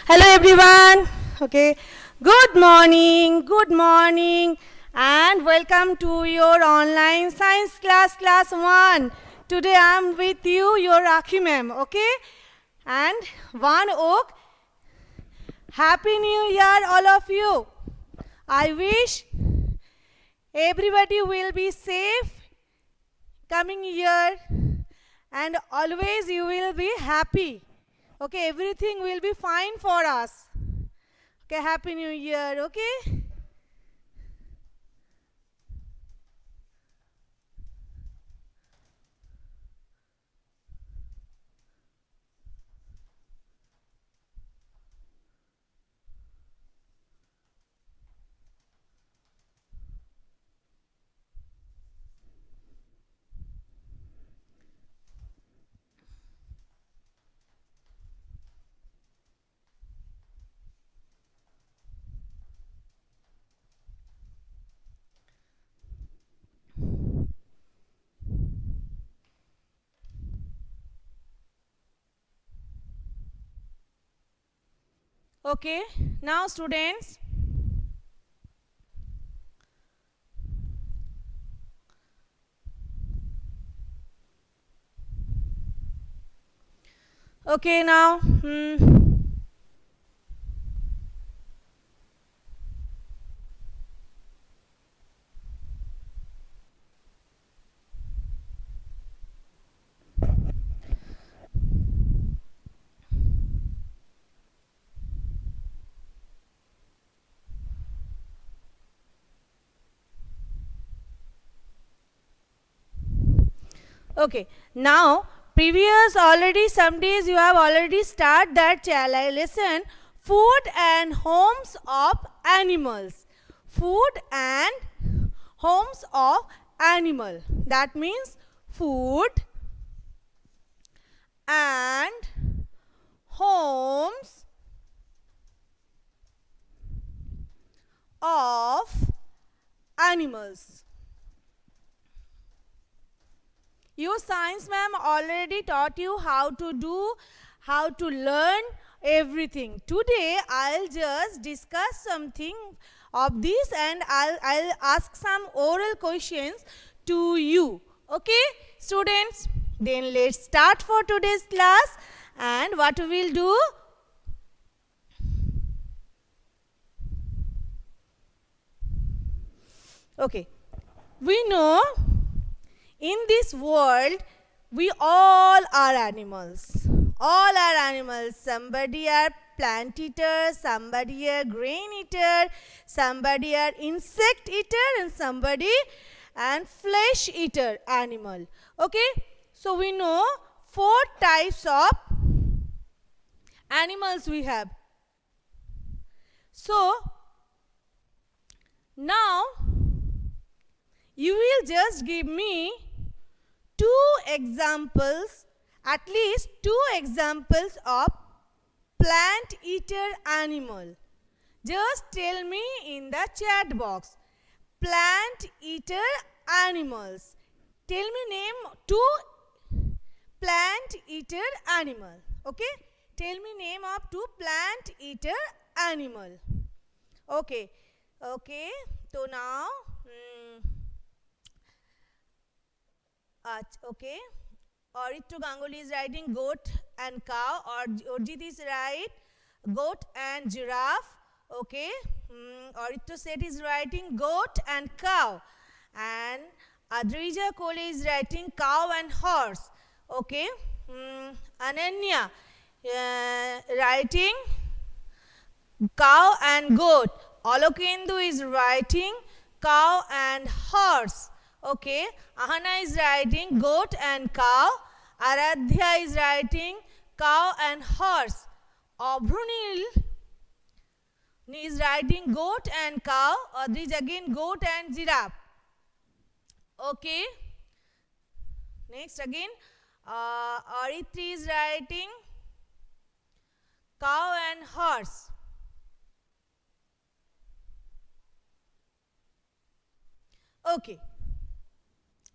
Hello everyone. Okay. Good morning, and welcome to your online science class 1. Today I am with you, your Rakhi ma'am. Okay. And One Oak. Happy New Year, all of you. I wish everybody will be safe coming year, and always you will be happy. Okay, everything will be fine for us. Okay, Happy New Year. Okay. Okay, now students, okay, now, okay, now, previous already some days you have already start that lesson, food and homes of animals. Food and homes of animal. That means food and homes of animals. Your science ma'am already taught you how to do, how to learn everything. Today I'll just discuss something of this, and I'll ask some oral questions to you. Okay, students? Then let's start for today's class. And what we will do? Okay, we know in this world we all are animals. All are animals. Somebody are plant eater, somebody are grain eater, somebody are insect eater, and somebody and flesh eater animal. Okay, so we know 4 types of animals we have. So now you will just give me at least two examples of plant eater animal. Just tell me in the chat box. Plant eater animals. Tell me name two plant eater animal. Okay? Tell me name of two plant eater animal. Okay. Okay. So now, okay. Arittu Ganguly is writing goat and cow. Or Orjit is right, goat and giraffe. Okay. Arittu Seth is writing goat and cow. And Adrija Kohli is writing cow and horse. Okay. Ananya writing cow and goat. Alokendu is writing cow and horse. Okay. Ahana is writing goat and cow. Aradhya is writing cow and horse. Abhrunil is writing goat and cow. Adrij again goat and giraffe. Okay. Next again, Aritri is writing cow and horse. Okay.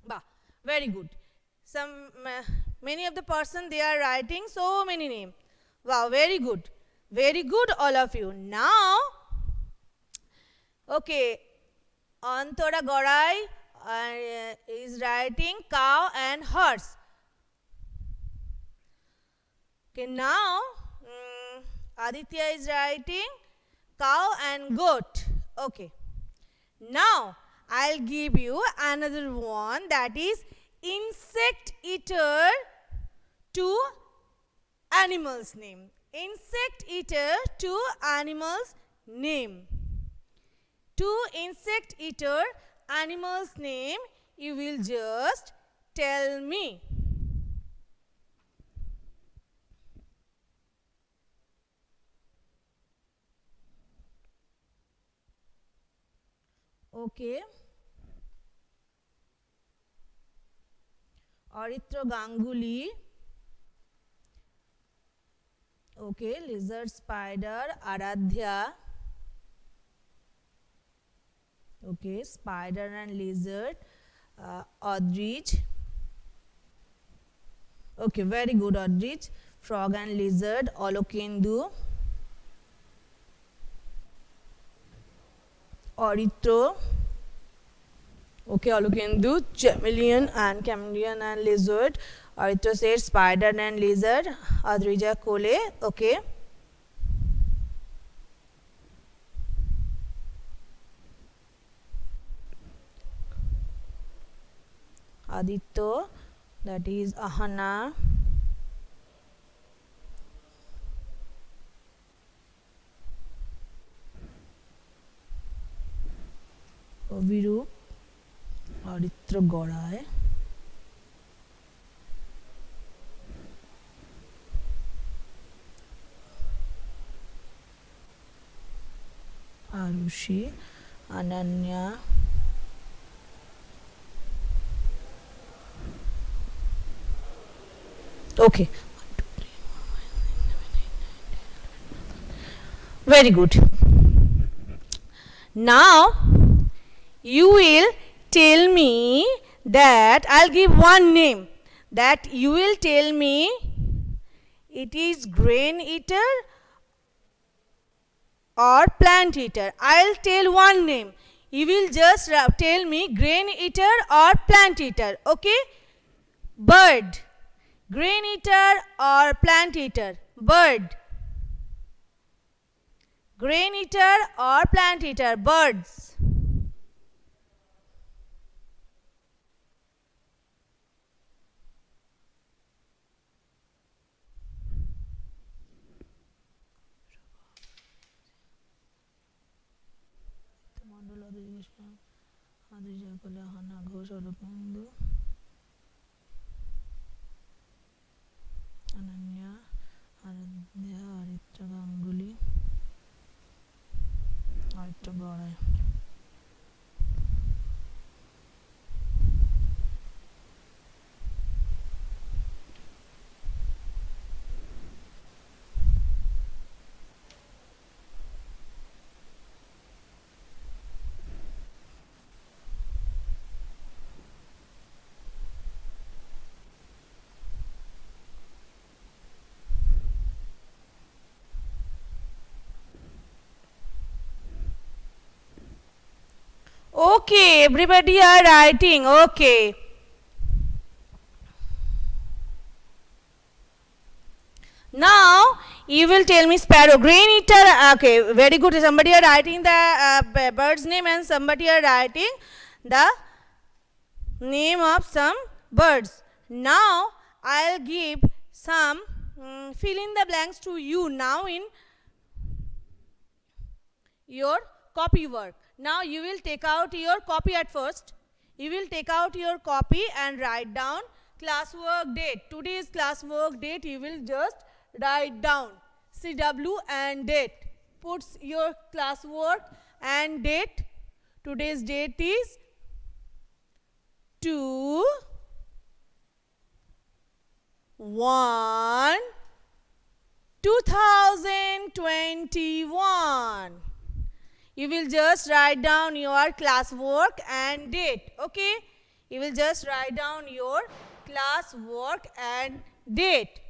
Bah, very good. Many of the person they are writing so many names. Wow, very good. Very good, all of you. Now, okay, Antora Gorai is writing cow and horse. Okay, now Aditya is writing cow and goat. Okay. Now, I'll give you another one, that is insect eater to animals name. Insect eater to animals name. To insect eater animals name, you will just tell me. Okay. Aritra Ganguly. Okay, lizard spider, Aradhya. Okay, spider and lizard, Odrich. Okay, very good, Odrich. Frog and lizard, Olokendu. Orito. Okay, Olokendu, chameleon and lizard. Orito said spider and lizard, Adrija Kole. Okay. Aditya, that is Ahana. Viru, Aditya Gorai. Arushi, Ananya. Okay. Very good. Now, you will tell me that I'll give one name, that you will tell me it is grain eater or plant eater. I'll tell one name. You will just tell me grain eater or plant eater. Okay? Bird. Grain eater or plant eater? Bird. Grain eater or plant eater? Birds. Ananya, Aradhya, Aritra Ganguly, Aritra Gorai. Okay, everybody are writing. Okay. Now, you will tell me sparrow. Grain eater. Okay, very good. Somebody are writing the bird's name and somebody are writing the name of some birds. Now, I'll give some fill in the blanks to you now in your copy work. Now you will take out your copy at first. You will take out your copy and write down classwork date. Today's classwork date you will just write down. CW and date. Puts your classwork and date. Today's date is 2/1/2021. You will just write down your classwork and date. Okay? You will just write down your classwork and date.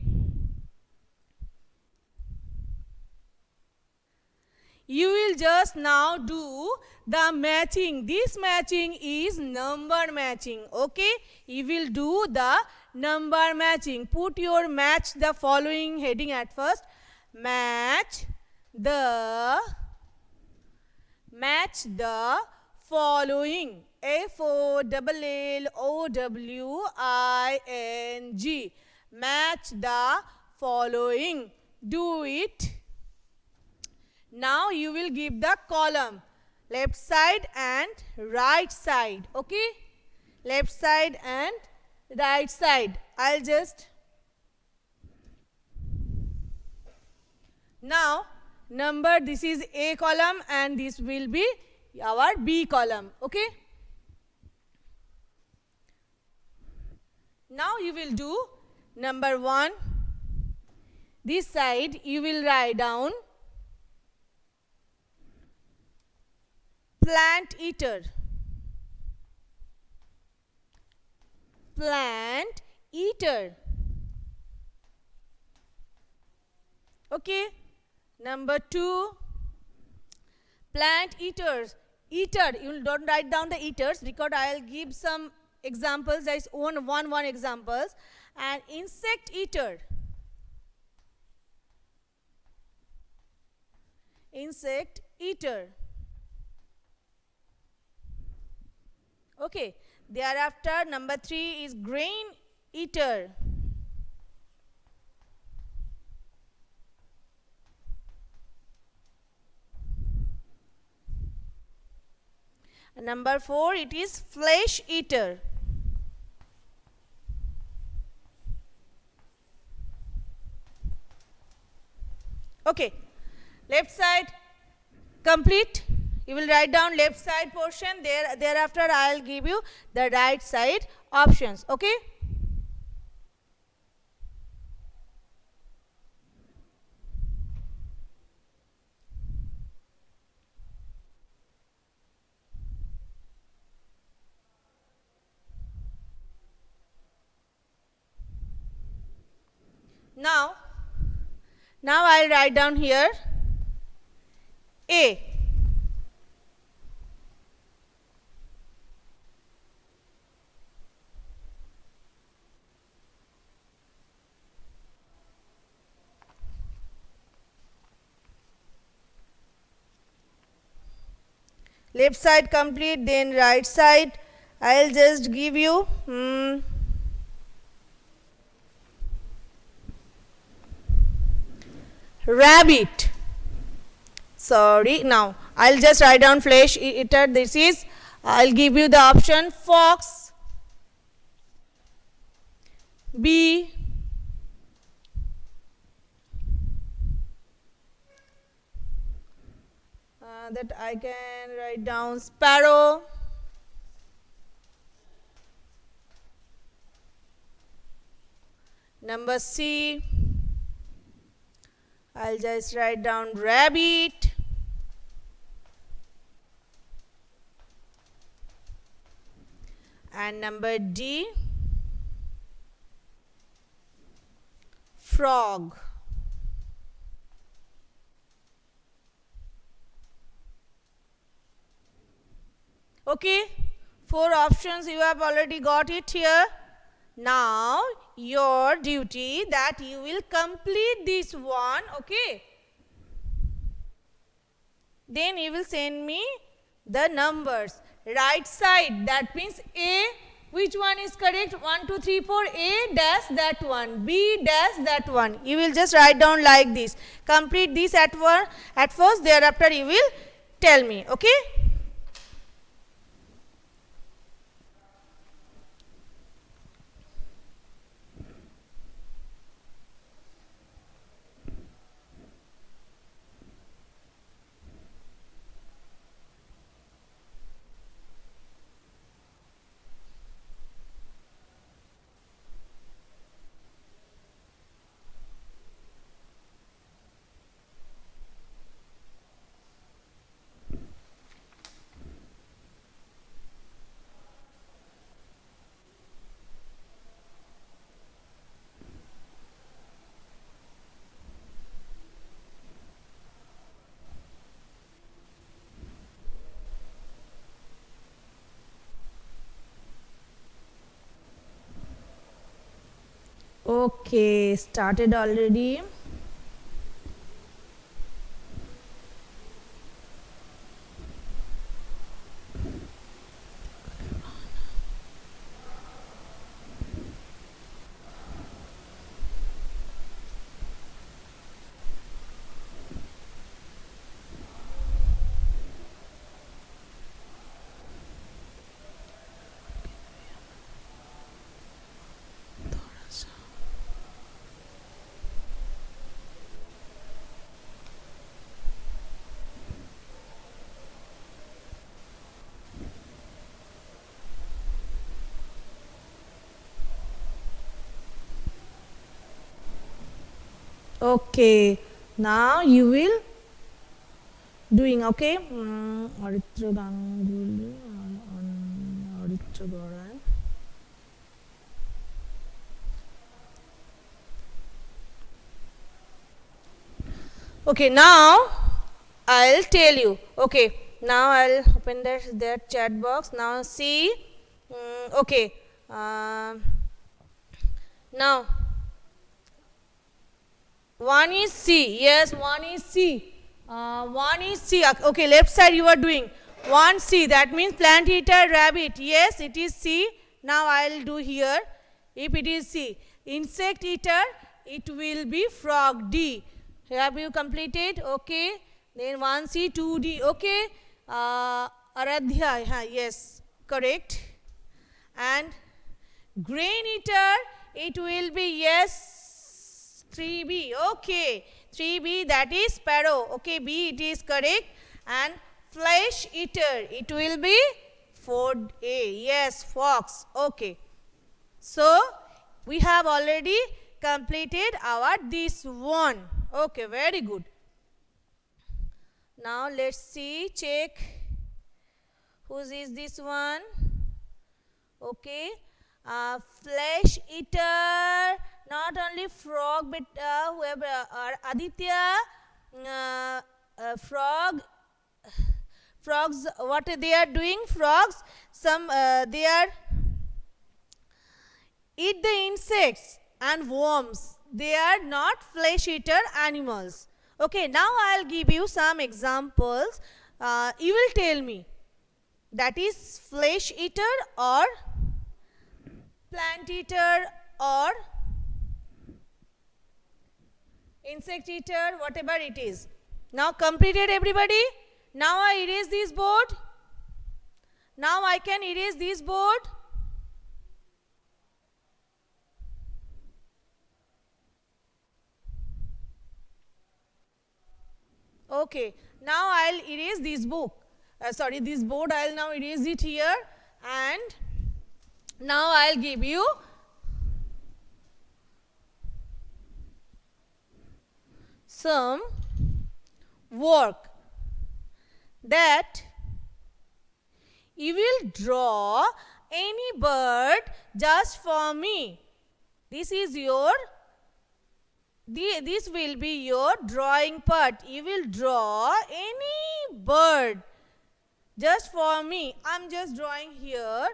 You will just now do the matching. This matching is number matching. Okay? You will do the number matching. Put your match the following heading at first. Match the following. FOLLOWING. Match the following. Do it. Now you will give the column. Left side and right side. Okay? Left side and right side. I'll just. Now number, this is A column and this will be our B column. Okay? Now you will do number 1. This side you will write down plant eater. Plant eater. Okay? Number 2, plant eaters. Eater, you don't write down the eaters because I'll give some examples. There is one examples. And insect eater. Insect eater. Okay. Thereafter, number 3 is grain eater. And number 4, it is flesh eater. Okay. Left side complete. You will write down left side portion. Thereafter, I will give you the right side options. Okay. Now I'll write down here A. Left side complete, then right side. I'll just give you rabbit. Sorry, now I'll just write down flesh eater. This is, I'll give you the option fox, bee, that I can write down sparrow, number C, I'll just write down rabbit, and number D, frog. Okay, 4 options you have already got it here. Now your duty that you will complete this one. Okay, then you will send me the numbers. Right side, that means A, which one is correct? 1 2 3 4. A dash that one, B dash that one. You will just write down like this. Complete this at first, thereafter you will tell me. Okay. Okay, started already. Okay, now you will doing okay. Aritra Ganguly on Aritra Goran. Okay, now I'll tell you. Okay, now I'll open that chat box. Now see. Okay. Now one is C. Yes, one is C. One is C. Okay, left side you are doing. One C. That means plant eater rabbit. Yes, it is C. Now I'll do here. If it is C. Insect eater, it will be frog. D. Have you completed? Okay. Then 1C, 2D. Okay. Aradhya. Yes. Correct. And grain eater, it will be yes. 3B. Okay. 3B, that is sparrow. Okay. B, it is correct. And flesh eater, it will be 4A. Yes. Fox. Okay. So, we have already completed our this one. Okay, very good. Now, let's see, check whose is this one. Okay, flesh eater, not only frog but whoever, Aditya, frogs, what they are doing, frogs, some they are eat the insects and worms. They are not flesh eater animals. Okay, now I'll give you some examples. You will tell me that is flesh eater or plant eater or insect eater, whatever it is. Now completed everybody? Now I erase this board. Now I can erase this board. Okay, now I'll erase this book. This board, I'll now erase it here, and now I'll give you some work that you will draw any bird just for me. This is your this will be your drawing part. You will draw any bird just for me. I'm just drawing here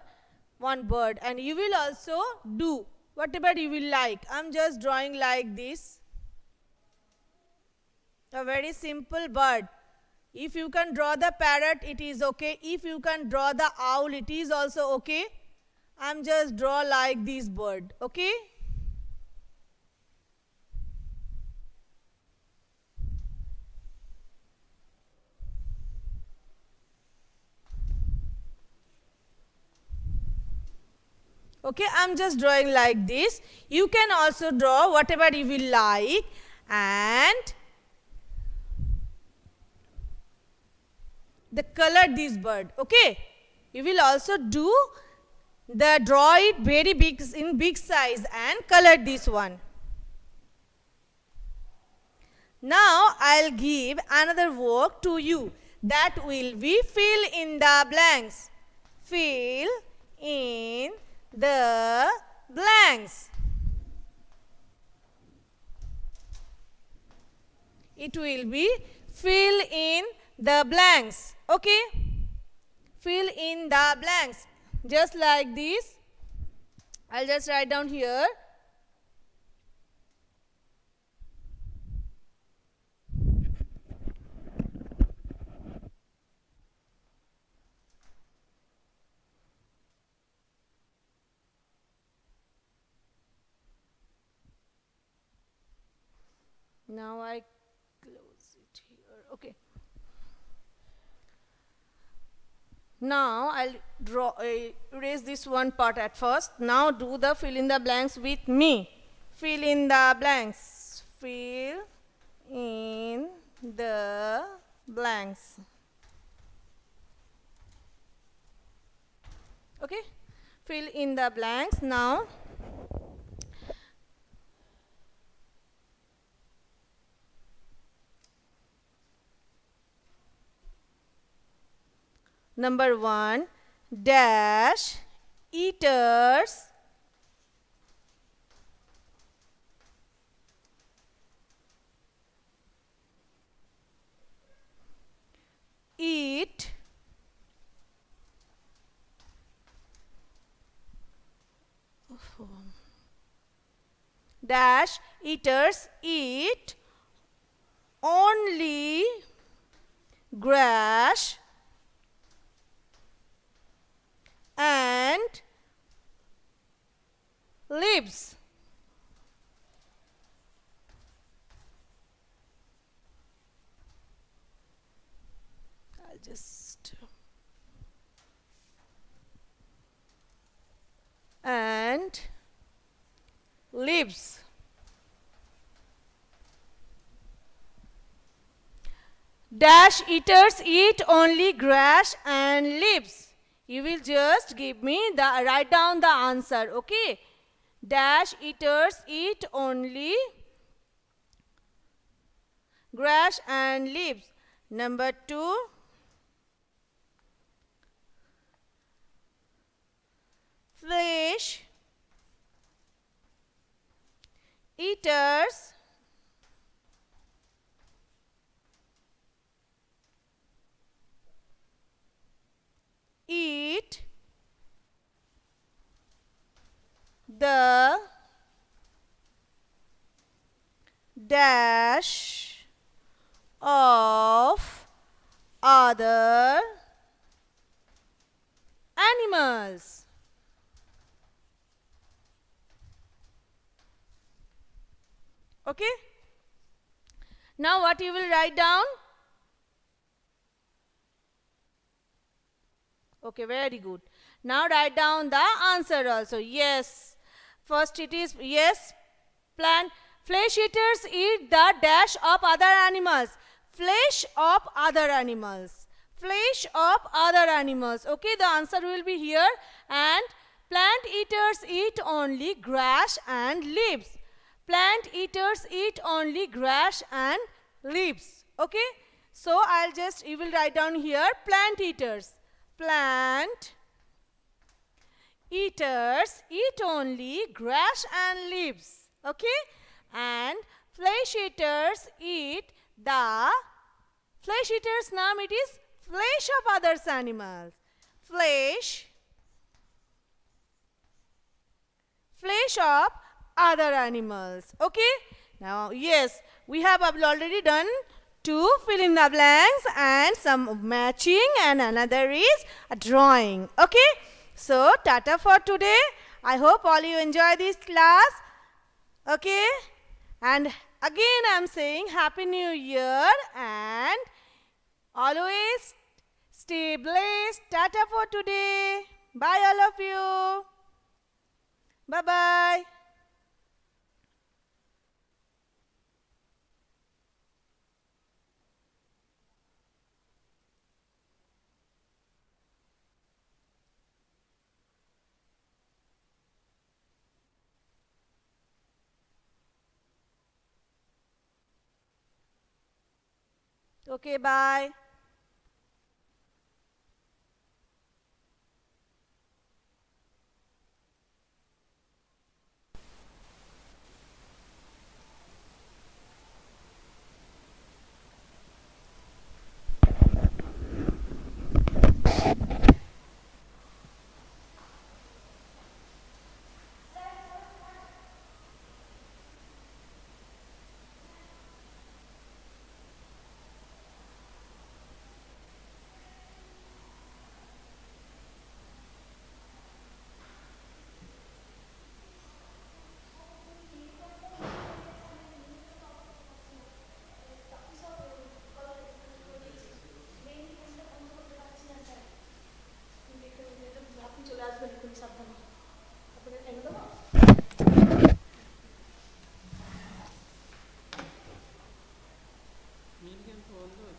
one bird, and you will also do whatever you will like. I'm just drawing like this, a very simple bird. If you can draw the parrot, it is okay. If you can draw the owl, it is also okay. I'm just draw like this bird, okay? Okay, I'm just drawing like this. You can also draw whatever you will like, and the color this bird. Okay, you will also do the draw it very big in big size and color this one. Now I'll give another work to you that will be fill in the blanks. Fill in the blanks. It will be fill in the blanks. Okay, fill in the blanks just like this. I'll just write down here. Now I close it here. Okay. Now I'll draw, erase this one part at first. Now do the fill in the blanks with me. Fill in the blanks. Fill in the blanks. Okay? Fill in the blanks. Now number 1, dash eaters eat dash eaters eat only grass and leaves. I'll just and leaves. Dash eaters eat only grass and leaves. You will just give me the, write down the answer, okay? Dash eaters eat only grass and leaves. Number 2, fish eaters eat the dash of other animals. Okay? Now what you will write down? Okay, very good. Now write down the answer also. Yes. First it is, yes, plant. Flesh eaters eat the dash of other animals. Flesh of other animals. Flesh of other animals. Okay, the answer will be here. And plant eaters eat only grass and leaves. Plant eaters eat only grass and leaves. Okay, so I'll just, you will write down here plant eaters. Plant eaters eat only grass and leaves. Okay, and flesh eaters eat the, flesh eaters name it is flesh of others animals. Flesh of other animals. Okay, now yes, we have already done 2 fill in the blanks and some matching, and another is a drawing. Okay, so tata for today. I hope all you enjoy this class. Okay, and again I am saying Happy New Year and always stay blessed. Tata for today. Bye all of you. Bye bye. Okay, bye. হলুদ